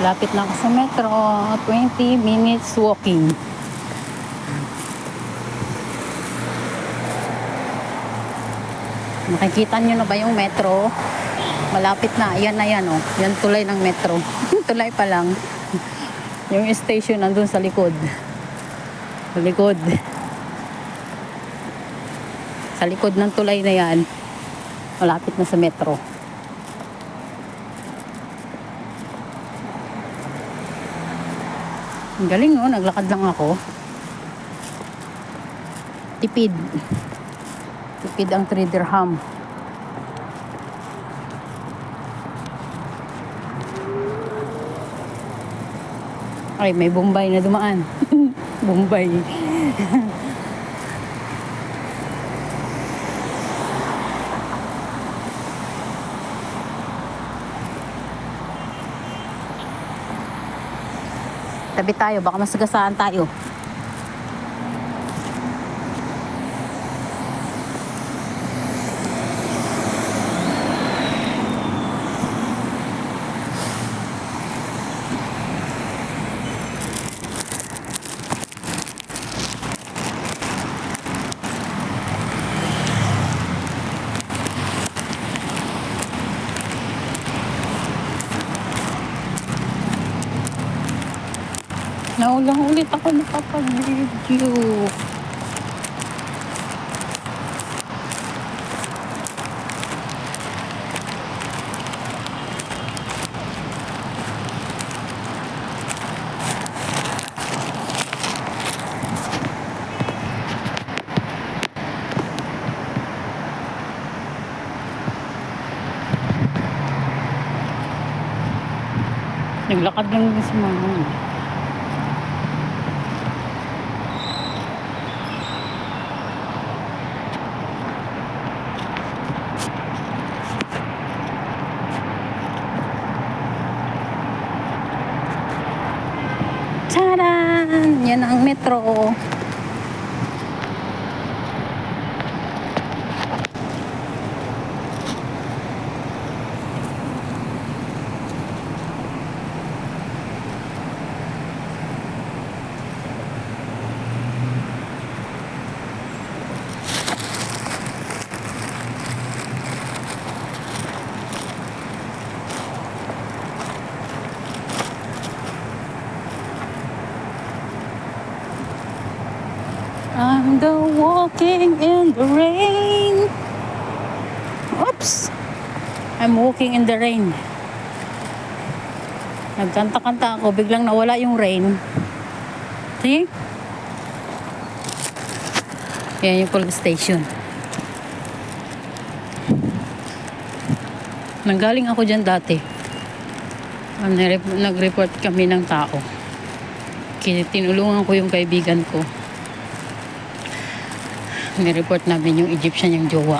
Lapit na ako sa metro. 20 minutes walking. Makikita nyo na ba yung metro? Malapit na. Ayan na yan, oh. Yan tulay ng metro. Tulay pa lang. Yung station nandun sa likod. Sa likod. Sa likod ng tulay na yan. Malapit na sa metro. Ang galing, oh. Naglakad lang ako. Tipid. Tipid ang 3 dirham. Ay, may Bombay na dumaan. Bombay. Tabi tayo, baka masagasaan tayo. Naulang ulit ako nakapag-video. Naglakad lang din si mama. Taran! Yan ang metro. I'm the walking in the rain. Oops! I'm walking in the rain. Nagkanta-kanta ako, biglang nawala yung rain. See? Yan yung police station. Nanggaling ako dyan dati. Nag-report kami ng tao. Tinulungan ko yung kaibigan ko. Nireport namin yung Egyptian yung jowa.